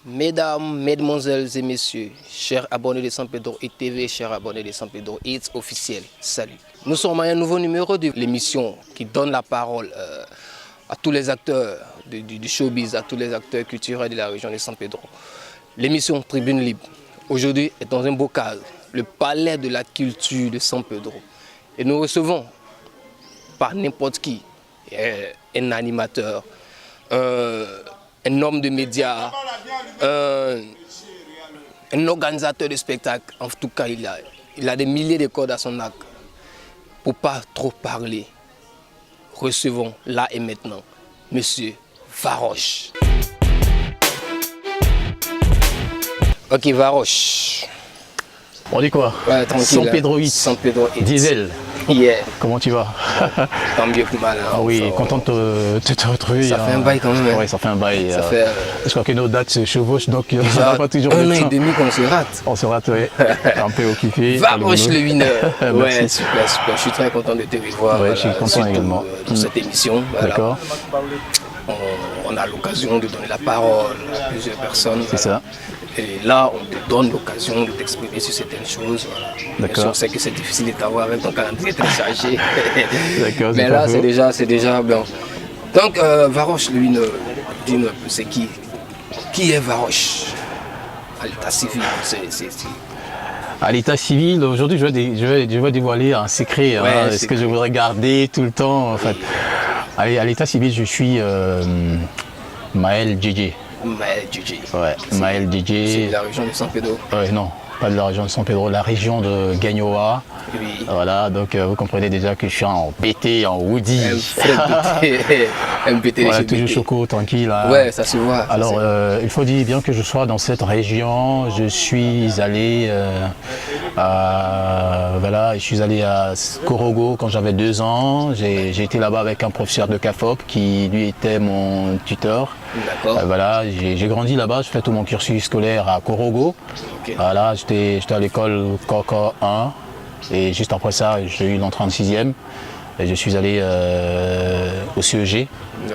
Mesdames, Mesdemoiselles et Messieurs, chers abonnés de San Pedro Hits TV, chers abonnés de San Pedro Hits officiel, salut. Nous sommes à un nouveau numéro de l'émission qui donne la parole à tous les acteurs du showbiz, à tous les acteurs culturels de la région de San Pedro. L'émission Tribune Libre, aujourd'hui, est dans un beau cadre, le palais de la culture de San Pedro. Et nous recevons, par n'importe qui, un animateur, un homme de médias, un organisateur de spectacles. En tout cas, il a des milliers de cordes à son arc. Pour pas trop parler, recevons là et maintenant Monsieur Varoche. Ok, Varoche. On dit quoi? Ouais, tranquille. San Pedro Hits. San Pedro Hits. Diesel. Yeah. Comment tu vas? Tant mieux que mal. Hein. Ah oui, content de te retrouver. Ça fait un bail quand même. Hein. Oui, ça fait un bail. Ça fait, je crois que nos dates se chevauchent, donc ça n'a pas toujours un le an et temps. demi qu'on se rate. On se rate, oui. Un peu occupé. Varoche le winner. Ouais, Merci. super, super. Je suis très content de te revoir. Ouais, je suis content également. Pour cette émission. Voilà. D'accord. On a l'occasion de donner la parole à plusieurs personnes. C'est ça. Et là, on te donne l'occasion de t'exprimer sur certaines choses. Voilà. D'accord. On sait que c'est difficile de t'avoir avec ton calendrier très chargé. D'accord. Mais là, c'est déjà bien. Donc, Varoche, lui, dis-nous un peu, c'est qui? Qui est Varoche à l'état civil? À l'état civil, aujourd'hui, je vais dévoiler un secret, Ouais, hein, ce que je voudrais garder tout le temps. En fait. À l'état civil, je suis Maël DJ. Maël DJ. Ouais, Maël C'est DJ. de la région de San Pedro. Non, pas de la région de San Pedro, la région de Gagnoa. Oui. Voilà, donc vous comprenez déjà que je suis en BT, en Woody. MPT, Voilà, toujours choco, tranquille. Hein. Ouais, ça se voit. Alors, il faut dire bien que je sois dans cette région. Je suis allé je suis allé à Korogo quand j'avais 2 ans. J'ai été là-bas avec un professeur de CAFOP qui lui était mon tuteur. D'accord. Voilà, j'ai grandi là-bas, je fais tout mon cursus scolaire à Korogo. Okay. Voilà, j'étais à l'école Coca 1 et juste après ça, j'ai eu l'entrée en 6e et je suis allé au CEG,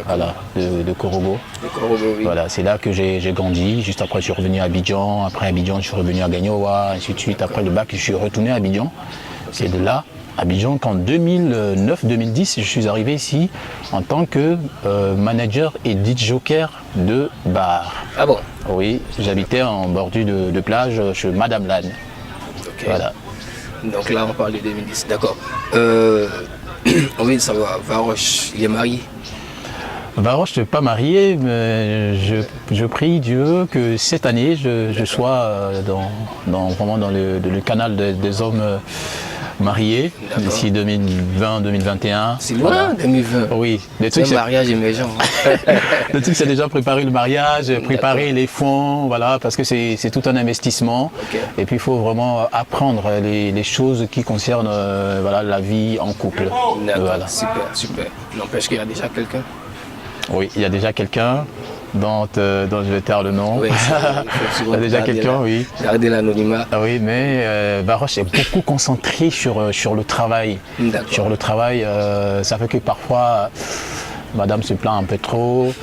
voilà, de Korogo. Oui. Voilà, c'est là que j'ai grandi. Juste après, je suis revenu à Abidjan. Après Abidjan, je suis revenu à Gagnoa, ainsi de suite. Après le bac, je suis retourné à Abidjan. C'est de là, Abidjan, qu'en 2009-2010, je suis arrivé ici en tant que manager et DJ joker de bar. Ah bon? Oui, j'habitais en bordure de plage chez Madame Lannes. Ok. Voilà. Donc là, on parle de 2010. D'accord. On veut savoir, Varoche, il est marié? Varoche, je ne suis pas marié, mais je prie Dieu que cette année, je sois vraiment dans le canal des hommes mariés d'ici 2020-2021. C'est loin, voilà. 2020. Oui. C'est un mariage émergent. Le truc, c'est déjà préparer le mariage, préparer les fonds, voilà, parce que c'est tout un investissement. Okay. Et puis, il faut vraiment apprendre les choses qui concernent voilà, la vie en couple. Voilà. Super. N'empêche qu'il y a déjà quelqu'un. Oui, il y a déjà quelqu'un dont je vais taire le nom. Oui, il y a déjà quelqu'un, oui. Gardez l'anonymat. Oui, mais Varoche est beaucoup concentré sur le travail. Sur le travail, ça fait que parfois, madame se plaint un peu trop,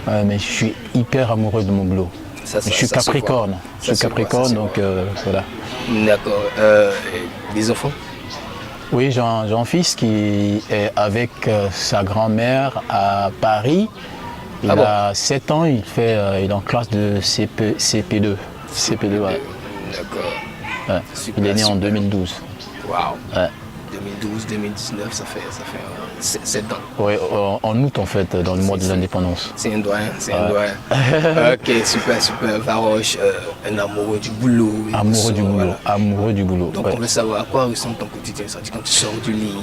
mais je suis hyper amoureux de mon boulot. Je suis Capricorne. Je suis Capricorne, donc voilà. D'accord. Des enfants? Oui, j'ai un fils qui est avec sa grand-mère à Paris. Il a 7 ans, il est en classe de CP2. CP2, ouais. D'accord. Ouais. Il est né en 2012. Waouh. Ouais. 2012, 2019, ça fait 7 ans. Oui, en août en fait, dans le mois de l'indépendance. C'est un doyen, Ok, super. Varoche, un amoureux du boulot. Amoureux du boulot. Donc on veut savoir à quoi ressemble ton quotidien. Ça dit quand tu sors du lit,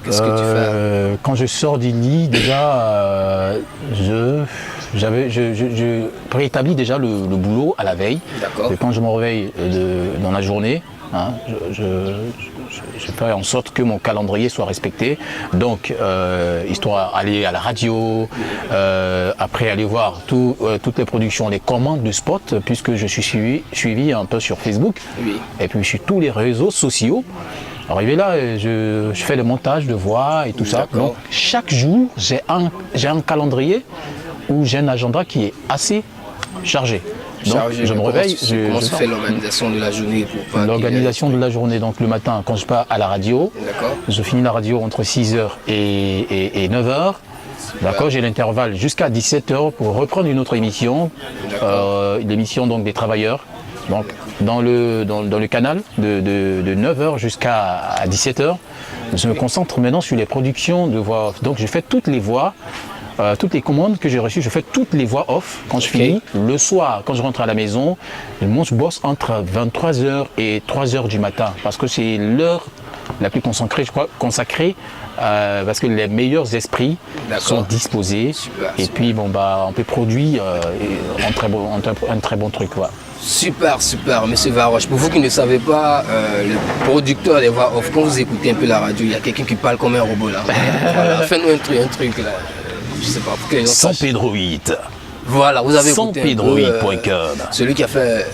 qu'est-ce que tu fais? Quand je sors du lit, déjà, je préétablis déjà le boulot à la veille. D'accord. Et quand je me réveille dans la journée, hein, je fais en sorte que mon calendrier soit respecté. Donc, histoire d'aller à la radio, après aller voir toutes les productions, les commandes de spots, puisque je suis suivi un peu sur Facebook. Oui. Et puis, sur tous les réseaux sociaux. Arrivé là, je fais le montage de voix et tout ça. Donc, chaque jour, j'ai un calendrier où j'ai un agenda qui est assez chargé. Donc, chargé. je me réveille. Comment se fait l'organisation de la journée pour pas l'organisation de la journée, donc le matin, quand je pars à la radio, je finis la radio entre 6h et 9h. D'accord, j'ai l'intervalle jusqu'à 17h pour reprendre une autre émission, l'émission donc des travailleurs. Donc dans le canal de 9h jusqu'à 17h, je me concentre maintenant sur les productions de voix off. Donc je fais toutes les voix, toutes les commandes que j'ai reçues, je fais toutes les voix off quand je finis. Le soir, quand je rentre à la maison, je bosse entre 23h et 3h du matin parce que c'est l'heure la plus consacrée, je crois, parce que les meilleurs esprits sont disposés. Et puis bon bah on peut produire un très bon truc. Voilà. Super, monsieur Varoche. Pour vous qui ne savez pas, le producteur des voix off, quand vous écoutez un peu la radio, il y a quelqu'un qui parle comme un robot là. Voilà, fais-nous un truc là. Je sais pas, pour que les gens San Pedro 8. Voilà, vous avez écouté sanpedro8.com. Celui qui a fait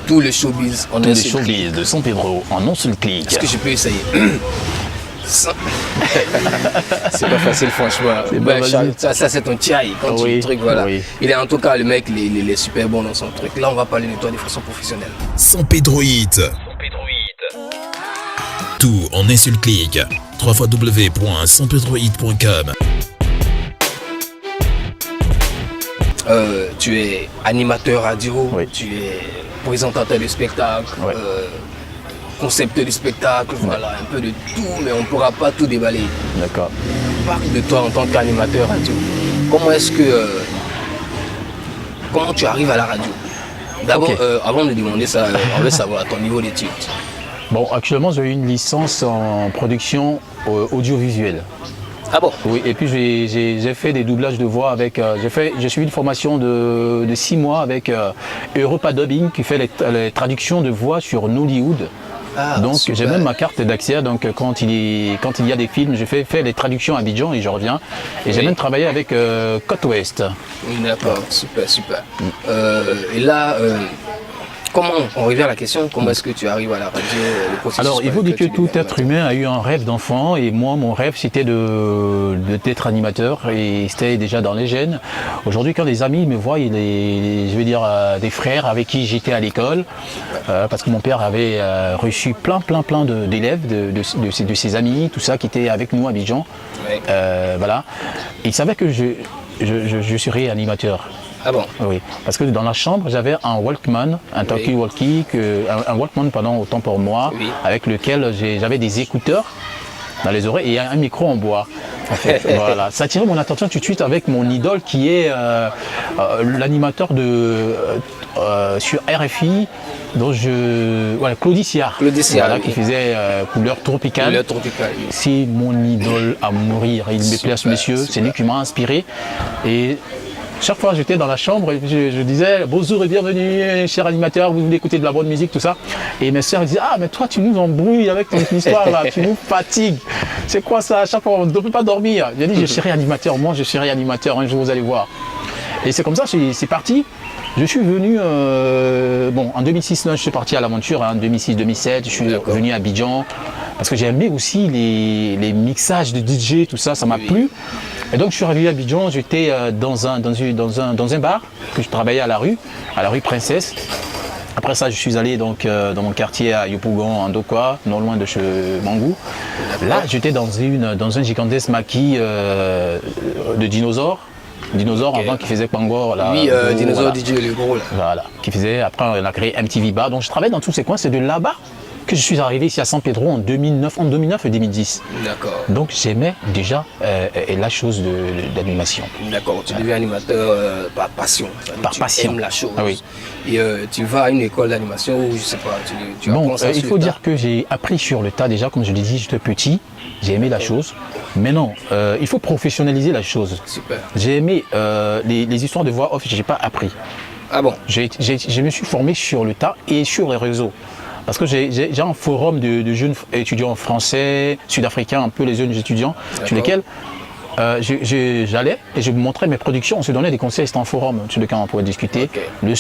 tout le showbiz en un seul clic. De San Pedro en un seul clic. Est-ce que je peux essayer? C'est pas facile franchement. Ça c'est ton tchai quand tu truc voilà. Oui. Il est en tout cas le mec, il est super bon dans son truc. Là on va parler de toi de façon professionnelle. San Pedro 8. Tout en un seul clic. www.sanpedro8.com. Tu es animateur radio, tu es présentateur de spectacle, concepteur de spectacle, voilà, un peu de tout, mais on ne pourra pas tout déballer. D'accord. Parle de toi en tant qu'animateur radio. Comment tu arrives à la radio? D'abord, avant de demander ça, on veut savoir ton niveau d'études. Bon, actuellement, j'ai eu une licence en production audiovisuelle. Ah bon? Oui, et puis j'ai fait des doublages de voix avec. J'ai suivi une formation de 6 mois avec Europa Dubbing qui fait les traductions de voix sur Nollywood. Donc j'ai même ma carte d'accès. Donc quand il y a des films, je fais les traductions à Abidjan et je reviens. Et j'ai même travaillé avec Côte Ouest. D'accord, super. Et là. Comment on revient à la question, comment est-ce que tu arrives à la radio? Alors, il faut dire que tout être humain a eu un rêve d'enfant et moi, mon rêve, c'était d'être animateur et c'était déjà dans les gènes. Aujourd'hui, quand les amis me voient, je veux dire des frères avec qui j'étais à l'école, parce que mon père avait reçu plein d'élèves, de ses amis, tout ça, qui étaient avec nous à Abidjan. Voilà. Et il savait que je serais animateur. Ah bon? Oui, parce que dans la chambre, j'avais un Walkman, un talkie-walkie, un Walkman autant pour moi, avec lequel j'avais des écouteurs dans les oreilles et un micro en bois. En fait, voilà. Ça attirait mon attention tout de suite avec mon idole qui est l'animateur sur RFI, dont Claudie Siard, voilà, qui faisait Couleur Tropicale. C'est mon idole à mourir. Il me plaît à ce monsieur, c'est lui qui m'a inspiré. Et chaque fois j'étais dans la chambre, je disais bonjour et bienvenue, cher animateur, vous voulez écouter de la bonne musique, tout ça. Et mes soeurs disaient ah mais toi tu nous embrouilles avec ton histoire là, tu nous fatigues. C'est quoi ça? À chaque fois on ne peut pas dormir. J'ai dit je serai animateur, moi je serai animateur, un jour vous allez voir. Et c'est comme ça, c'est parti. Je suis venu, en 2006, là, je suis parti à l'aventure, en 2006-2007, je suis venu à Abidjan, parce que j'ai aimé aussi les mixages de DJ, tout ça, ça m'a plu. Et donc je suis arrivé à Abidjan, j'étais dans un bar, que je travaillais à la rue Princesse. Après ça, je suis allé donc dans mon quartier à Yopougon, en Dokwa, non loin de chez Mangou. Là, j'étais dans un gigantesque maquis de dinosaures. Avant qui faisait Pangor là. Oui, Dinosaure DJ le gros là. Voilà, qui faisait, après on a créé MTV Bar. Donc je travaillais dans tous ces coins, c'est de là-bas que je suis arrivé ici à San Pedro en 2009 et 2010. D'accord. Donc j'aimais déjà la chose d'animation. D'accord, tu deviens animateur par passion. Tu aimes la chose. Ah, oui. Et tu vas à une école d'animation ou je sais pas, tu apprends ça il faut dire que j'ai appris sur le tas déjà, comme je l'ai dit, j'étais petit, j'ai aimé la chose. Mais non, il faut professionnaliser la chose. Super. J'ai aimé les histoires de voix off, j'ai pas appris. Ah bon? Je me suis formé sur le tas et sur les réseaux. Parce que j'ai un forum de jeunes étudiants français, sud-africains, un peu les jeunes étudiants, sur lesquels j'allais et je montrais mes productions. On se donnait des conseils, c'était un forum sur lequel on pouvait discuter.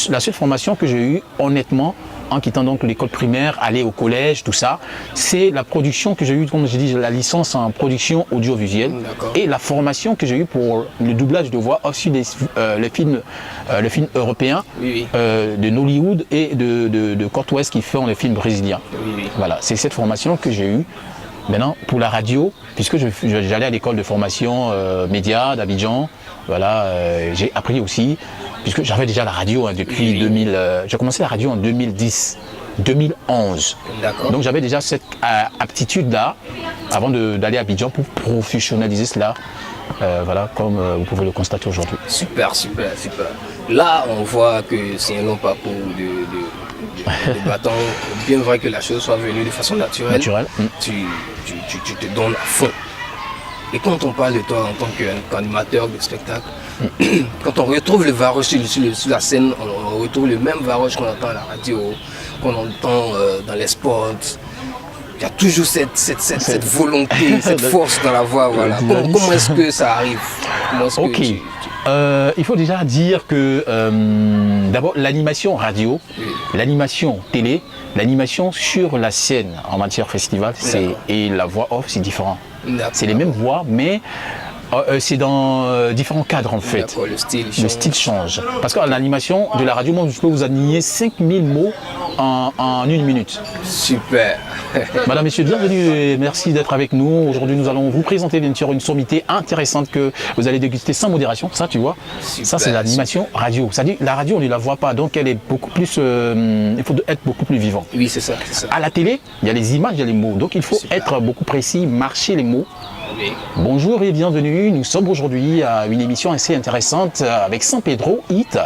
La seule formation que j'ai eue, honnêtement, en quittant donc l'école primaire, aller au collège, tout ça. C'est la production que j'ai eue, comme j'ai dit, la licence en production audiovisuelle et la formation que j'ai eue pour le doublage de voix aussi les films européens de Nollywood et de Côte Ouest qui font les films brésiliens. Voilà, c'est cette formation que j'ai eue. Maintenant, pour la radio, puisque j'allais à l'école de formation média d'Abidjan, voilà, j'ai appris aussi, puisque j'avais déjà la radio depuis 2000, j'ai commencé la radio en 2010, 2011. Donc j'avais déjà cette aptitude-là, avant d'aller à Abidjan, pour professionnaliser cela, voilà, comme vous pouvez le constater aujourd'hui. Super, super, super. Là, on voit que c'est un long parcours de bâton. Bien vrai que la chose soit venue de façon naturelle. Tu te donnes à fond. Et quand on parle de toi en tant qu'animateur de spectacle, quand on retrouve le Varoche sur la scène, on retrouve le même Varoche qu'on entend à la radio, qu'on entend dans les sports. Il y a toujours cette volonté, cette force dans la voix. Voilà. Comment est-ce que ça arrive? Il faut déjà dire que d'abord l'animation radio, l'animation télé, l'animation sur la scène en matière festival et la voix off, c'est différent. C'est les mêmes voix, mais c'est dans différents cadres en fait. Le style change. Parce qu'en animation de la radio, moi je peux vous aligner 5000 mots en 1 minute. Super. Madame, Messieurs, bienvenue et merci d'être avec nous. Aujourd'hui, nous allons vous présenter bien sûr une sommité intéressante que vous allez déguster sans modération. Ça, tu vois, super, ça c'est l'animation radio. C'est-à-dire la radio, on ne la voit pas, donc elle est beaucoup plus. Il faut être beaucoup plus vivant. Oui, c'est ça, c'est ça. À la télé, il y a les images, il y a les mots. Donc il faut être beaucoup précis, marcher les mots. Oui. Bonjour et bienvenue. Nous sommes aujourd'hui à une émission assez intéressante avec San Pedro Hit,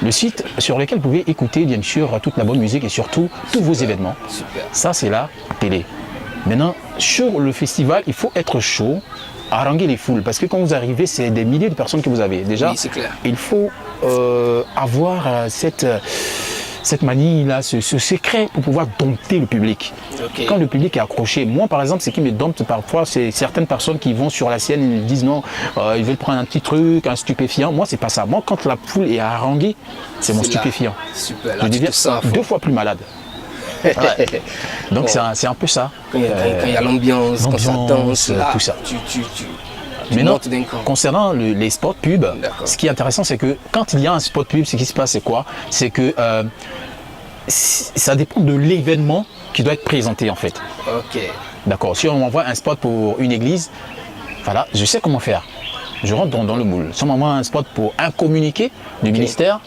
le site sur lequel vous pouvez écouter bien sûr toute la bonne musique et surtout tous vos événements. Super. Ça c'est la télé. Maintenant, sur le festival, il faut être chaud, haranguer les foules, parce que quand vous arrivez, c'est des milliers de personnes que vous avez. Déjà, oui, c'est clair. Il faut avoir cette manie-là, ce secret pour pouvoir dompter le public. Okay. Quand le public est accroché, moi par exemple, ce qui me dompte parfois, c'est certaines personnes qui vont sur la scène et disent non, ils veulent prendre un petit truc, un stupéfiant. Moi, c'est pas ça. Moi, quand la foule est haranguée, c'est mon stupéfiant. Super, là, je deviens 2 fois plus malade. Ouais. Donc bon, c'est un peu ça. Quand il y a l'ambiance, quand ça danse, là, tout ça. Maintenant, concernant les spots pub, ce qui est intéressant, c'est que quand il y a un spot pub, ce qui se passe, c'est quoi? C'est que ça dépend de l'événement qui doit être présenté en fait. Ok. D'accord. Si on m'envoie un spot pour une église, voilà, je sais comment faire. Je rentre dans le moule. Si on m'envoie un spot pour un communiqué du ministère,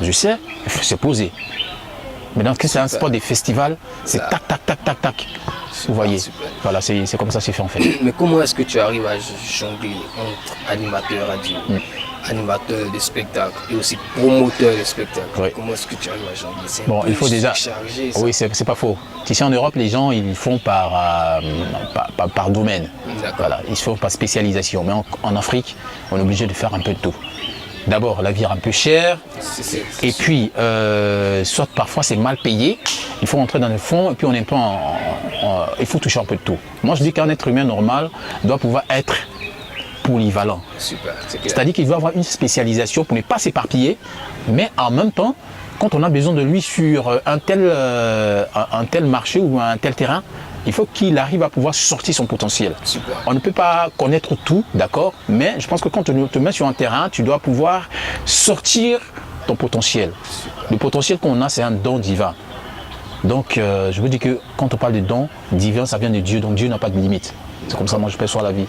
je sais, c'est posé. Mais dans c'est un spot des festivals, c'est tac, tac, tac, tac, tac. Vous voyez, voilà, c'est comme ça que c'est fait en fait. Mais comment est-ce que tu arrives à jongler entre animateur radio, animateur de spectacle et aussi promoteur de spectacle? Comment est-ce que tu arrives à jongler? Bon, il faut déjà. Oui, c'est pas faux. Ici en Europe, les gens ils font par domaine. Voilà, ils font par spécialisation. Mais en Afrique, on est obligé de faire un peu de tout. D'abord, la vie est un peu chère, et puis, soit parfois c'est mal payé, il faut rentrer dans le fond, et puis on est pas il faut toucher un peu de tout. Moi, je dis qu'un être humain normal doit pouvoir être polyvalent. C'est-à-dire qu'il doit avoir une spécialisation pour ne pas s'éparpiller, mais en même temps, quand on a besoin de lui sur un tel marché ou un tel terrain, il faut qu'il arrive à pouvoir sortir son potentiel. Super. On ne peut pas connaître tout, d'accord, mais je pense que quand tu te mets sur un terrain, tu dois pouvoir sortir ton potentiel. Super. Le potentiel qu'on a, c'est un don divin. Donc, je vous dis que quand on parle de don divin, ça vient de Dieu, donc Dieu n'a pas de limite. C'est comme ça que moi je perçois la vie.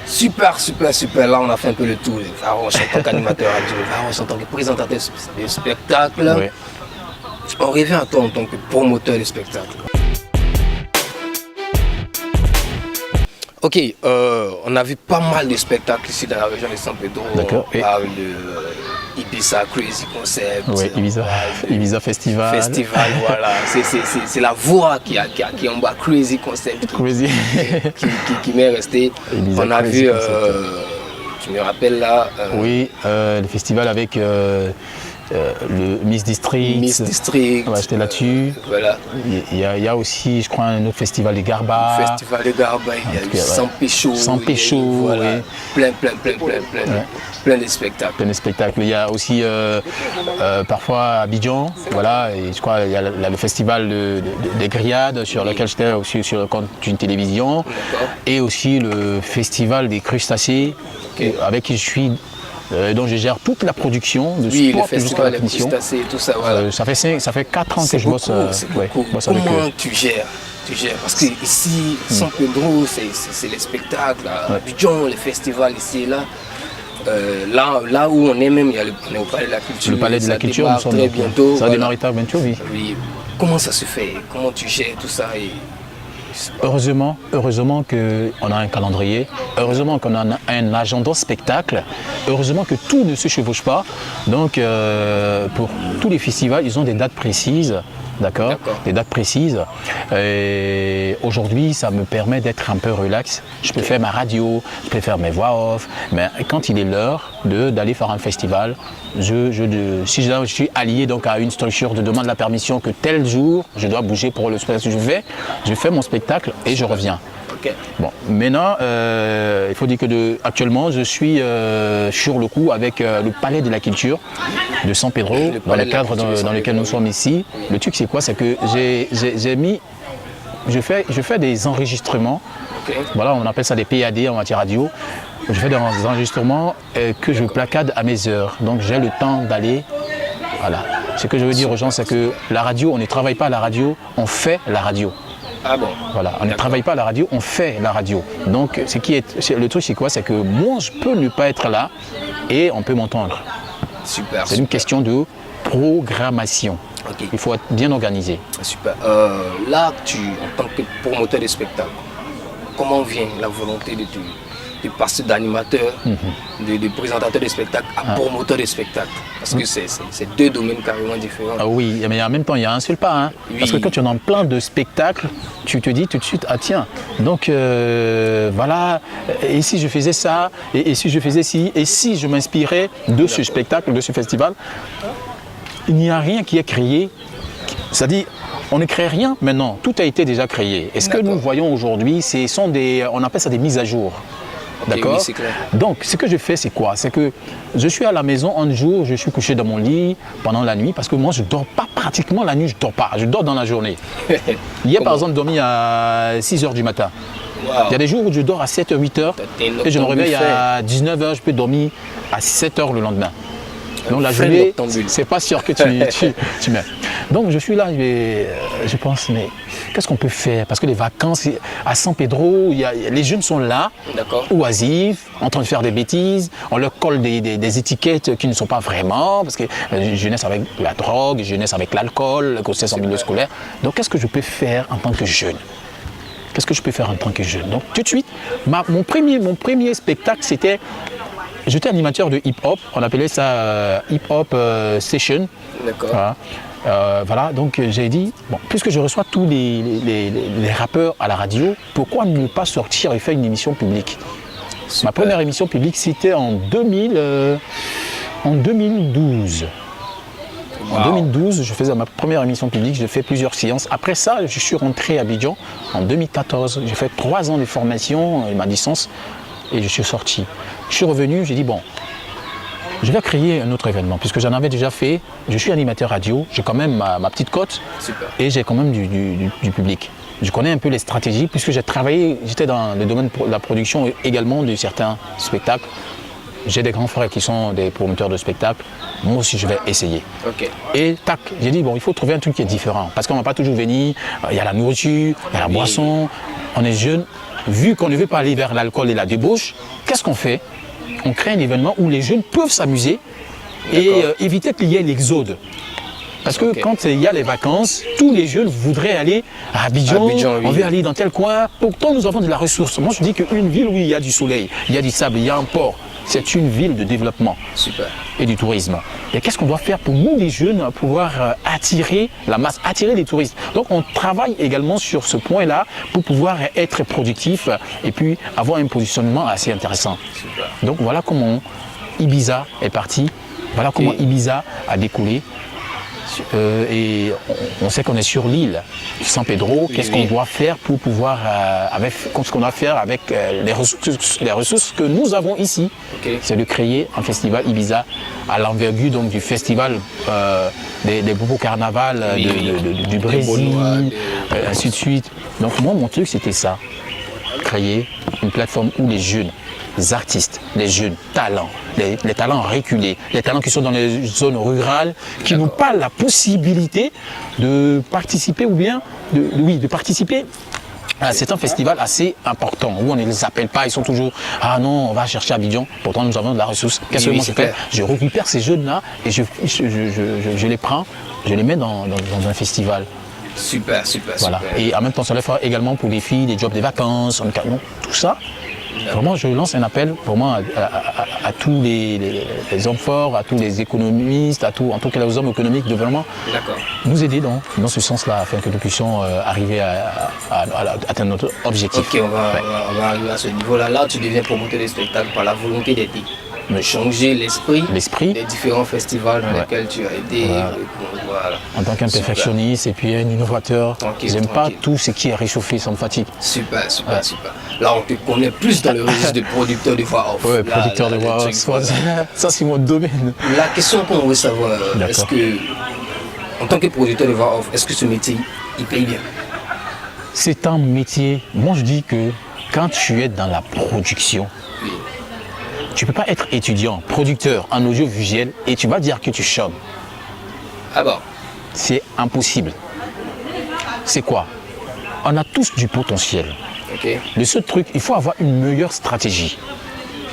Super, super, super. Là, on a fait un peu le tour. Varoche en tant qu'animateur radio, Varoche en tant que présentateur de spectacle. Oui. On revient à toi en tant que promoteur de spectacle. Ok, on a vu pas mal de spectacles ici dans la région de San Pedro. D'accord. On parle de Ibiza Crazy Concept. Oui, Ibiza Festival. Festival, voilà. C'est la voix qui envoie Crazy Concept. Crazy. qui m'est restée. On a vu, tu me rappelles là. Oui, le festival avec le Miss District. Miss District. Ouais, j'étais là-dessus. Voilà. Il y a aussi, je crois, un autre festival des Garba. Le festival de Garba, il y a eu Sans Pécho. Sans Pécho, voilà. oui. Plein de spectacles. Plein de spectacles. Il y a aussi parfois à Abidjan, voilà, et je crois il y a le festival des grillades sur lequel j'étais aussi sur le compte d'une télévision, et aussi le festival des crustacés avec qui je suis. Dont je gère toute la production de sport jusqu'à la finition. Tout ça, voilà. Ça fait 4 ans que je bosse, bosse avec eux. Comment tu gères? Parce que ici, San Pedro, c'est les spectacles, à Abidjan, les festivals ici et là. Là où on est même, il y a le Palais de la Culture. Le Palais de la Culture, nous sommes très bientôt. Ça démarre bientôt, oui. Comment ça se fait? Comment tu gères tout ça? Heureusement qu'on a un calendrier, heureusement qu'on a un agenda spectacle, heureusement que tout ne se chevauche pas. Donc pour tous les festivals, ils ont des dates précises. D'accord. Des dates précises. Et aujourd'hui, ça me permet d'être un peu relax. Je peux faire ma radio, je peux faire mes voix off. Mais quand il est l'heure d'aller faire un festival, si je suis allié donc à une structure de demande la permission que tel jour, je dois bouger pour le spectacle. Je fais mon spectacle et je reviens. Bon, maintenant, il faut dire que actuellement, je suis sur le coup avec le Palais de la Culture de San Pedro, dans le cadre dans lequel nous sommes ici. Le truc, c'est quoi? C'est que je fais des enregistrements. Voilà, on appelle ça des PAD en matière radio. Je fais des enregistrements que je placade à mes heures. Donc, j'ai le temps d'aller. Voilà. Ce que je veux dire aux gens, c'est que la radio, on ne travaille pas à la radio, on fait la radio. Ah bon? Voilà, on ne travaille pas à la radio, on fait la radio. Donc, le truc, c'est quoi? C'est que moi, je peux ne pas être là et on peut m'entendre. Super. C'est une question de programmation. Il faut être bien organisé. Super. Là, en tant que promoteur de spectacle, comment vient la volonté de passer d'animateur, de présentateur de spectacle à promoteur de spectacle? Parce que c'est deux domaines carrément différents. Ah oui, mais en même temps, il y a un seul pas. Oui. Parce que quand tu es dans plein de spectacles, tu te dis tout de suite, ah tiens, donc voilà, et si je faisais ça, et si je faisais ci, et si je m'inspirais de ce spectacle, de ce festival, il n'y a rien qui est créé. C'est-à-dire, on ne crée rien maintenant, tout a été déjà créé. Et ce que nous voyons aujourd'hui, on appelle ça des mises à jour. D'accord. Oui, donc, ce que je fais, c'est quoi? C'est que je suis à la maison un jour, je suis couché dans mon lit pendant la nuit, parce que moi, je ne dors pas pratiquement la nuit, je ne dors pas, je dors dans la journée. Hier, par exemple, dormi à 6 h du matin. Wow. Il y a des jours où je dors à 7 h, 8 h, et je me réveille à 19 h, je peux dormir à 7 h le lendemain. Donc la journée, c'est pas sûr que tu mets. Donc je suis là, je pense, mais qu'est-ce qu'on peut faire? Parce que les vacances à San Pedro, les jeunes sont là, oisifs, en train de faire des bêtises, on leur colle des étiquettes qui ne sont pas vraiment, parce que jeunesse avec la drogue, jeunesse avec l'alcool, grossesse en milieu scolaire. Donc qu'est-ce que je peux faire en tant que jeune? Qu'est-ce que je peux faire en tant que jeune? Donc tout de suite, mon premier spectacle, c'était... J'étais animateur de hip-hop, on appelait ça hip-hop session. D'accord. Voilà, donc j'ai dit, bon, puisque je reçois tous les rappeurs à la radio, pourquoi ne pas sortir et faire une émission publique? Super. Ma première émission publique, c'était en 2012. Wow. En 2012, je faisais ma première émission publique, j'ai fait plusieurs séances. Après ça, je suis rentré à Abidjan en 2014. J'ai fait 3 ans de formation et ma licence. Et je suis sorti. Je suis revenu, j'ai dit bon, je vais créer un autre événement, puisque j'en avais déjà fait. Je suis animateur radio, j'ai quand même ma petite cote. Super. Et j'ai quand même du public. Je connais un peu les stratégies, puisque j'étais dans le domaine de la production également de certains spectacles. J'ai des grands frères qui sont des promoteurs de spectacles. Moi aussi, je vais essayer. Okay. Et tac, j'ai dit, bon, il faut trouver un truc qui est différent. Parce qu'on ne va pas toujours venir, il y a la nourriture, il y a la boisson, on est jeune. Vu qu'on ne veut pas aller vers l'alcool et la débauche, qu'est-ce qu'on fait? On crée un événement où les jeunes peuvent s'amuser et éviter qu'il y ait l'exode. Parce que quand il y a les vacances, tous les jeunes voudraient aller à Abidjan, on veut aller dans tel coin. Pourtant, nous avons de la ressource. Moi, je dis qu'une ville où il y a du soleil, il y a du sable, il y a un port, c'est une ville de développement. Super. Et du tourisme. Et qu'est-ce qu'on doit faire pour nous, les jeunes, pouvoir attirer la masse, attirer les touristes? Donc, on travaille également sur ce point-là pour pouvoir être productif et puis avoir un positionnement assez intéressant. Super. Donc, voilà comment Ibiza est parti Voilà comment Ibiza a découlé. Et on sait qu'on est sur l'île San Pedro. Qu'est-ce qu'on doit faire pour pouvoir, ce qu'on doit faire avec les ressources que nous avons ici? C'est de créer un festival Ibiza à l'envergure donc du festival des beaux carnavals du Brésil, ainsi de suite. Donc moi, mon truc, c'était ça. Créer une plateforme où les jeunes, les artistes, les jeunes talents, les talents reculés, les talents qui sont dans les zones rurales, qui n'ont pas la possibilité de participer ou bien de participer. C'est un festival assez important où on ne les appelle pas, ils sont toujours « Ah non, on va chercher Abidjan, pourtant nous avons de la ressource. » Qu'est-ce que moi je fais? Je récupère ces jeunes-là et je les prends, je les mets dans un festival. Super. Voilà. Et en même temps, ça le fera également pour les filles, des jobs de vacances, tout ça. Vraiment, je lance un appel vraiment à tous les hommes forts, à tous les économistes, en tout cas aux hommes économiques de vraiment nous aider dans ce sens-là afin que nous puissions arriver à atteindre notre objectif. Ok, on va arriver à ce niveau-là. Là, tu deviens promoteur des spectacles par la volonté d'aider. De changer l'esprit des différents festivals dans lesquels tu as aidé. Voilà. En tant qu'un perfectionniste et puis un innovateur, j'aime pas tout ce qui est réchauffé, ça me fatigue. Super. Là, on te connaît plus dans le registre de producteur de voix off. Oui, producteur de voix off, ça c'est mon domaine. La question qu'on veut savoir, est-ce que, en tant que producteur de voix off, est-ce que ce métier, il paye bien? C'est un métier, moi je dis que quand tu es dans la production, tu ne peux pas être étudiant, producteur en audiovisuel et tu vas dire que tu chômes. Ah bon? C'est impossible. C'est quoi? On a tous du potentiel. Le seul truc, il faut avoir une meilleure stratégie.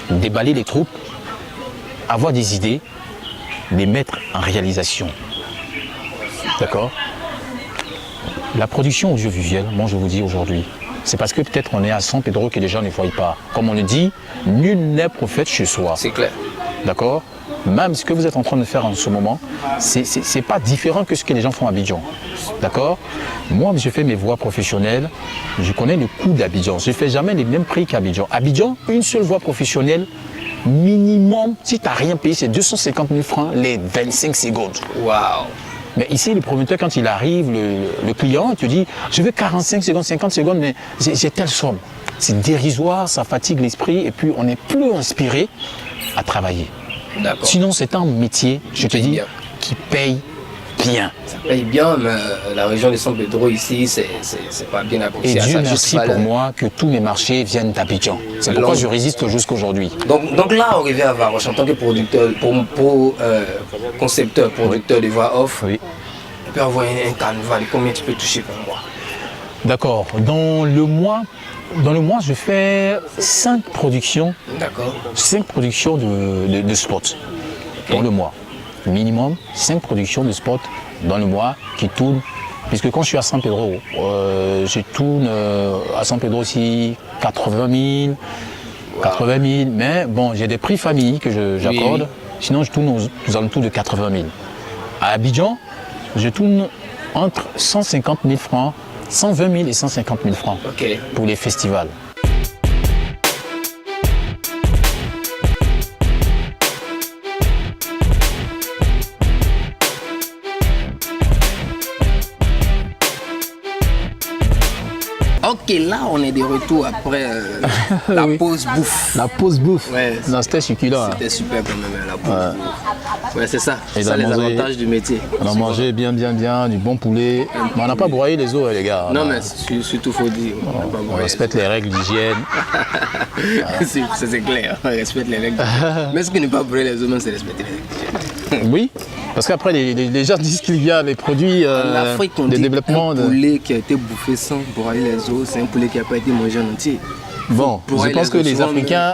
Déballer les troupes, avoir des idées, les mettre en réalisation. D'accord? La production audiovisuelle, moi je vous dis aujourd'hui, c'est parce que peut-être on est à San Pedro que les gens ne voient pas. Comme on le dit, nul n'est prophète chez soi. C'est clair. D'accord? Même ce que vous êtes en train de faire en ce moment, c'est pas différent que ce que les gens font à Abidjan. D'accord? Moi, je fais mes voix professionnelles, je connais le coût d'Abidjan. Je ne fais jamais les mêmes prix qu'Abidjan. Abidjan, une seule voix professionnelle, minimum, si tu n'as rien payé, c'est 250 000 francs les 25 secondes. Waouh! Mais ici, le promoteur, quand il arrive, le client te dit « Je veux 45 secondes, 50 secondes, mais j'ai telle somme. » C'est dérisoire, ça fatigue l'esprit et puis on n'est plus inspiré à travailler. Sinon, c'est un métier, je te dis, qui paye bien. Ça paye bien, mais la région de San Pedro ici, c'est pas bien apprécié. Et Dieu merci pour moi que tous mes marchés viennent d'Abidjan. C'est pourquoi je résiste jusqu'aujourd'hui. Donc là, on revient à Varoche en tant que producteur, concepteur, producteur de voix off. Oui. Tu peux avoir un carnaval, combien tu peux toucher par mois? D'accord. Dans le mois, je fais 5 productions. D'accord. 5 productions de spots dans le mois. Minimum 5 productions de spots dans le mois qui tournent. Puisque quand je suis à San Pedro, je tourne à San Pedro aussi 80 000, 80 000. Mais bon, j'ai des prix famille que j'accorde. Oui. Sinon, je tourne aux alentours de 80 000. À Abidjan, je tourne entre 150 000 francs, 120 000 et 150 000 francs pour les festivals. Ok, là on est de retour après la pause bouffe. La pause bouffe. Ouais, non, c'était succulent. C'était super quand même, la pause bouffe. Ouais, c'est ça. C'est ça les avantages du métier. On a mangé bien, du bon poulet. Mais on n'a pas broyé les os, les gars. Non, mais surtout, faut dire. On respecte les règles d'hygiène. C'est clair, on respecte les règles d'hygiène. Mais ce qui n'est pas broyer les os, même, c'est respecter les règles d'hygiène. Oui. Parce qu'après, les gens disent qu'il y a des produits de développement. Un poulet qui a été bouffé sans broyer les os, c'est un poulet qui n'a pas été mangé en entier. Bon, je pense que les Africains...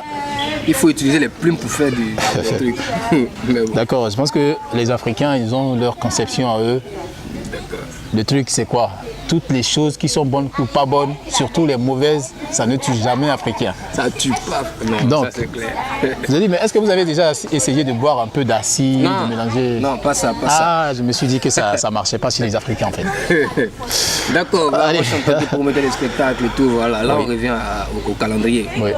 Il faut utiliser les plumes pour faire du truc. Bon. D'accord, je pense que les Africains, ils ont leur conception à eux. Le truc, c'est quoi? Toutes les choses qui sont bonnes ou pas bonnes, surtout les mauvaises, ça ne tue jamais Africain. Ça tue pas, non, donc, ça c'est clair. Je vous ai dit, mais est-ce que vous avez déjà essayé de boire un peu d'acide, de mélanger? Non, pas ça, pas ça. Ah, je me suis dit que ça ne marchait pas chez les Africains en fait. D'accord, on va chanter pour mettre les spectacles et tout, voilà. Là on revient au calendrier. Oui.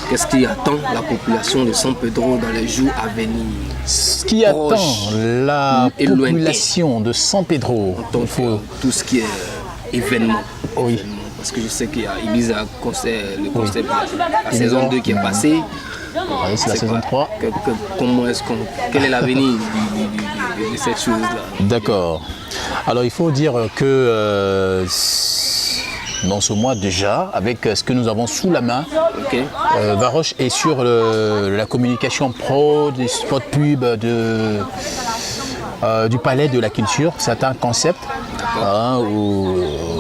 Qu'est-ce qui attend la population de San Pedro dans les jours à venir? Ce qui attend la population de San Pedro, Donc, tout ce qui est événement. Oui. Parce que je sais qu'il y a Ibiza, le concert, la saison 2 qui est passée. Oui, c'est la saison 3. Quel est l'avenir de cette chose-là? D'accord. Alors il faut dire que dans ce mois déjà, avec ce que nous avons sous la main, Varoche est sur la communication pro, des spots pub du Palais de la Culture. C'est un concept où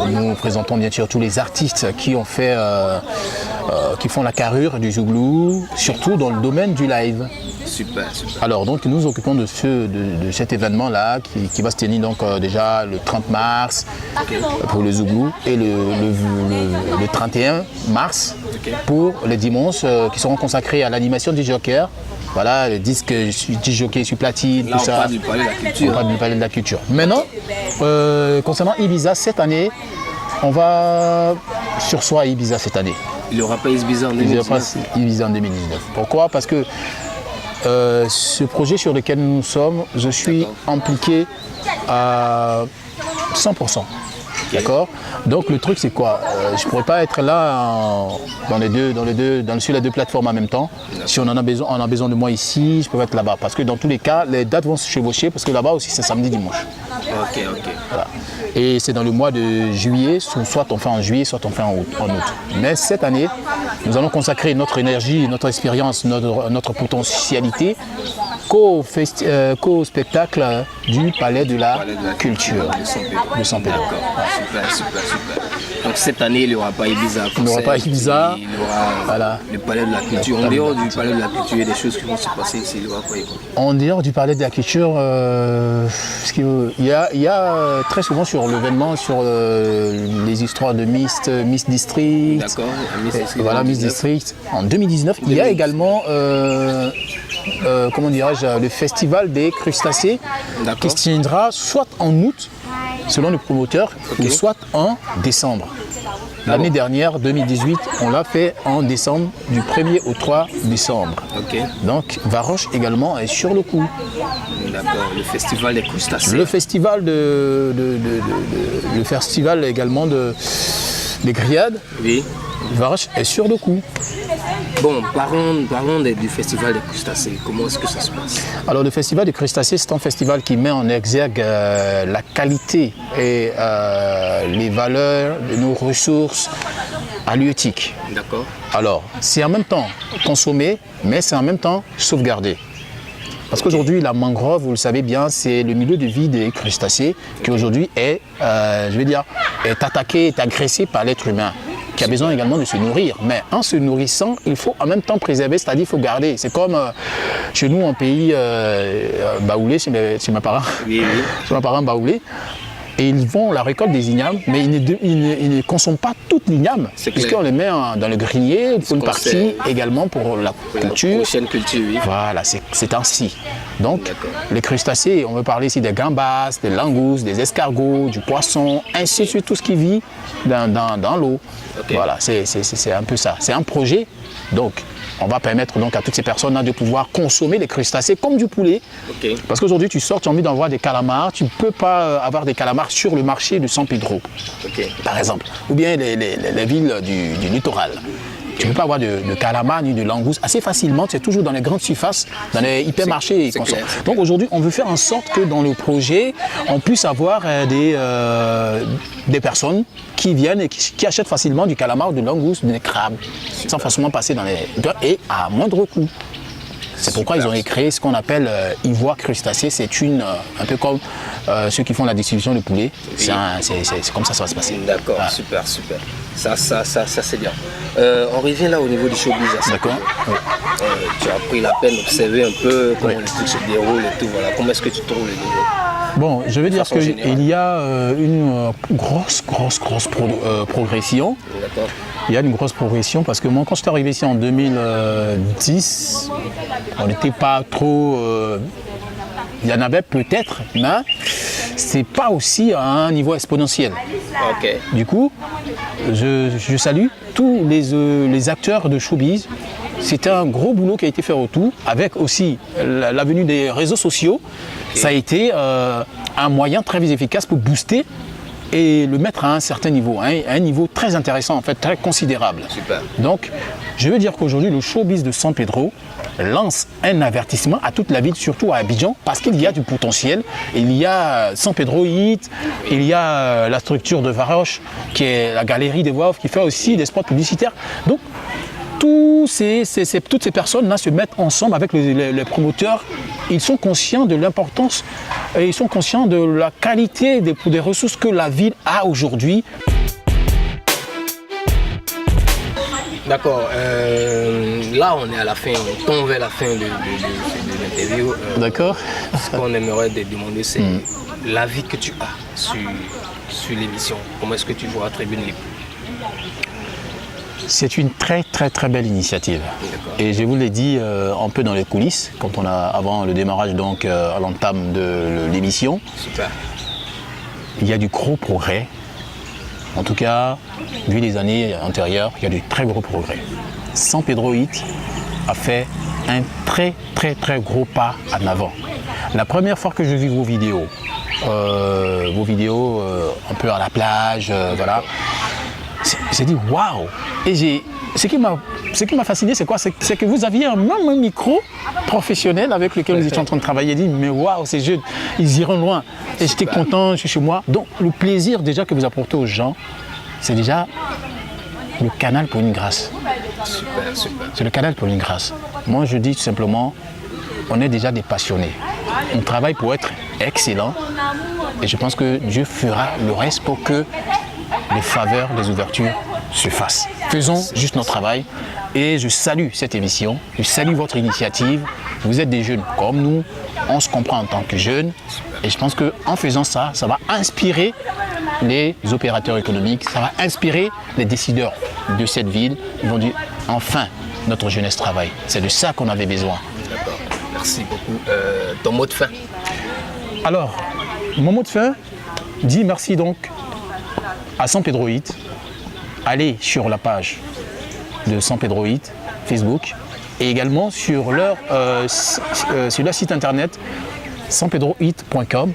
nous présentons bien sûr tous les artistes qui ont fait, qui font la carrure du zouglou, surtout dans le domaine du live. Super, super. Alors donc nous nous occupons de cet événement-là qui va se tenir donc déjà le 30 mars pour le zouglou et le 31 mars pour les dimanches qui seront consacrés à l'animation du Joker. Voilà, le disque jockey sur platine, là, tout ça. On parle du Palais de la Culture. On parle du Palais de la Culture. Maintenant, concernant Ibiza, cette année, on va sur soi à Ibiza cette année. Il n'y aura pas Ibiza en 2019. Il n'y aura pas Ibiza en 2019. Pourquoi? Parce que ce projet sur lequel nous sommes, je suis impliqué à 100%. D'accord. Donc le truc c'est quoi? Je ne pourrais pas être là sur les deux plateformes en même temps. Si on a besoin de moi ici, je peux être là-bas. Parce que dans tous les cas, les dates vont se chevaucher parce que là-bas aussi c'est samedi, dimanche. Ok. Voilà. Et c'est dans le mois de juillet, soit on fait en juillet, soit on fait en août. Mais cette année, nous allons consacrer notre énergie, notre expérience, notre potentialité qu'au spectacle du Palais de la Culture de San Pedro. Super. Donc cette année, il n'y aura pas Ibiza. Il n'y aura pas Ibiza. Il y aura le Palais de la Culture. En dehors du Palais de la Culture, il y a des choses qui vont se passer ici. Il y aura quoi? En dehors du Palais de la Culture, il y a très souvent sur l'événement, sur les histoires de Miss District. D'accord. Voilà, Miss District. En 2019, il y a également comment dirais-je, le festival des crustacés qui se tiendra soit en août, selon le promoteur, ou soit en décembre. L'année dernière, 2018, on l'a fait en décembre, du 1er au 3 décembre. Donc Varoche également est sur le coup. D'accord, le festival des crustacés. Le festival également des grillades. Oui. Varoche est sur le coup. Bon, parlons du festival des crustacés. Comment est-ce que ça se passe? Alors, le festival des crustacés, c'est un festival qui met en exergue la qualité et les valeurs de nos ressources halieutiques. D'accord. Alors, c'est en même temps consommé, mais c'est en même temps sauvegardé. Parce qu'aujourd'hui, la mangrove, vous le savez bien, c'est le milieu de vie des crustacés qui aujourd'hui est attaqué, est agressé par l'être humain, qui a besoin également de se nourrir. Mais en se nourrissant, il faut en même temps préserver, c'est-à-dire il faut garder. C'est comme chez nous en pays baoulé, chez mes parents, chez mes parents baoulés. Et ils vont la récolte des ignames, mais ils ne consomment pas toute l'igname, puisqu'on les met dans le grenier pour une partie également pour la culture. La prochaine culture, oui. Voilà, c'est ainsi. Donc, les crustacés, on veut parler ici des gambas, des langoustes, des escargots, du poisson, ainsi de suite, tout ce qui vit dans l'eau. Voilà, c'est un peu ça. C'est un projet, donc on va permettre donc à toutes ces personnes-là de pouvoir consommer les crustacés comme du poulet. Parce qu'aujourd'hui, tu sors, tu as envie d'en voir des calamars, tu ne peux pas avoir des calamars sur le marché de San Pedro, par exemple, ou bien les villes du littoral. Tu ne peux pas avoir de calamars ni de langoustes assez facilement, c'est toujours dans les grandes surfaces, dans les hypermarchés. Donc aujourd'hui, on veut faire en sorte que dans le projet, on puisse avoir des personnes qui viennent et qui achètent facilement du calamar, de langouste, des crabes, sans forcément passer dans les... et à moindre coût. C'est pourquoi ils ont créé ce qu'on appelle Ivoire Crustacé. C'est un peu comme ceux qui font la distribution de poulet. C'est comme ça va se passer. D'accord, super. Ça c'est bien. On revient là au niveau du showbiz. D'accord. Tu as pris la peine d'observer un peu comment les trucs se déroulent et tout. Voilà. Comment est-ce que tu trouves les niveaux? Bon, je veux dire qu'il y a une grosse progression. D'accord. Il y a une grosse progression parce que moi, quand je suis arrivé ici en 2010, on n'était pas trop... il y en avait peut-être, mais c'est pas aussi à un niveau exponentiel. Du coup, je salue tous les acteurs de showbiz c'était un gros boulot qui a été fait autour, avec aussi la venue des réseaux sociaux. Ça a été un moyen très efficace pour booster et le mettre à un certain niveau, à un niveau très intéressant, en fait, très considérable. Super. Donc, je veux dire qu'aujourd'hui, le showbiz de San Pedro lance un avertissement à toute la ville, surtout à Abidjan, parce qu'il y a du potentiel. Il y a San Pedro Hit, il y a la structure de Varoche, qui est la galerie des voix off, qui fait aussi des spots publicitaires. Donc, toutes ces personnes-là se mettent ensemble avec les promoteurs. Ils sont conscients de l'importance et ils sont conscients de la qualité des ressources que la ville a aujourd'hui. D'accord. Là, on est à la fin, on tend vers la fin de l'interview. D'accord. Ce qu'on aimerait te demander, c'est l'avis que tu as sur l'émission. Comment est-ce que tu vois Tribune Libre? C'est une très belle initiative. Et je vous l'ai dit un peu dans les coulisses, avant le démarrage, donc à l'entame de l'émission. Super. Il y a du gros progrès. En tout cas, vu les années antérieures, il y a du très gros progrès. San Pedro Hit a fait un très gros pas en avant. La première fois que je vis vos vidéos un peu à la plage, voilà, j'ai dit waouh. Et ce qui m'a fasciné, c'est quoi? C'est que vous aviez un micro professionnel avec lequel vous étiez en train de travailler. J'ai dit mais waouh, ces jeunes, ils iront loin. Et j'étais content, je suis chez moi. Donc le plaisir déjà que vous apportez aux gens, c'est déjà le canal pour une grâce. Super. C'est le canal pour une grâce. Moi je dis tout simplement, on est déjà des passionnés. On travaille pour être excellent. Et je pense que Dieu fera le reste pour que les faveurs, les ouvertures se fassent. Faisons juste notre travail et je salue cette émission, je salue votre initiative. Vous êtes des jeunes comme nous, on se comprend en tant que jeunes et je pense qu'en faisant ça, ça va inspirer les opérateurs économiques, ça va inspirer les décideurs de cette ville. Ils vont dire enfin notre jeunesse travaille. C'est de ça qu'on avait besoin. D'accord, merci beaucoup. Ton mot de fin? Alors, mon mot de fin dit merci donc à San Pedro Hit. Allez sur la page de San Pedro Hit, Facebook, et également sur leur site internet sanpedrohit.com,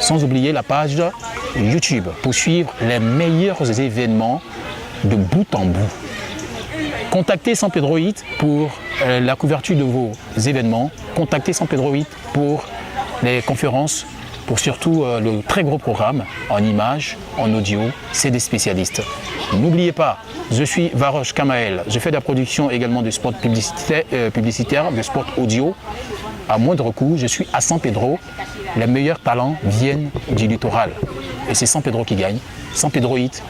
sans oublier la page YouTube pour suivre les meilleurs événements de bout en bout. Contactez San Pedro Hit pour la couverture de vos événements, contactez San Pedro Hit pour les conférences, pour surtout le très gros programme en images, en audio, c'est des spécialistes. N'oubliez pas, je suis Varoche Kamael, je fais de la production également de spots publicitaires, de spots audio. À moindre coût, je suis à San Pedro. Les meilleurs talents viennent du littoral. Et c'est San Pedro qui gagne. San Pedro Hit,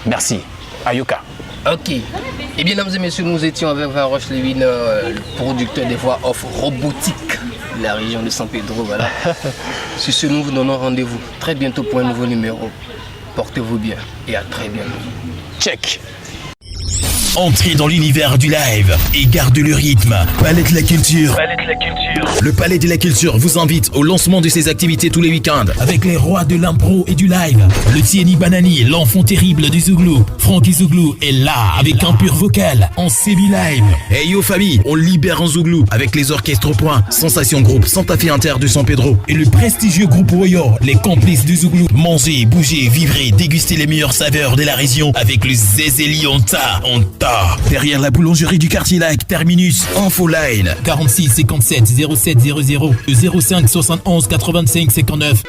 merci. Ayoka. Ok. Eh bien, mesdames et messieurs, nous étions avec Varoche Lewin, le producteur des voix off robotique de la région de San Pedro. Voilà. Sur ce, nous vous donnons rendez-vous très bientôt pour un nouveau numéro. Portez-vous bien et à très bientôt. Check. Entrez dans l'univers du live et gardez le rythme. Palais de la Culture. Le Palais de la Culture vous invite au lancement de ses activités tous les week-ends avec les rois de l'impro et du live. Le Tieni Banani, l'enfant terrible du Zouglou. Francky Zouglou est là avec un pur vocal en semi-live. Hey yo famille, on libère en Zouglou avec les orchestres au point. Sensation Groupe, Santa Fe Inter de San Pedro et le prestigieux groupe Royo, les complices du Zouglou. Mangez, bougez, vivrez, dégustez les meilleures saveurs de la région avec le Zézéli Onta. Derrière la boulangerie du quartier Lac, terminus Infoline 46 57 07 00 05 71 85 59.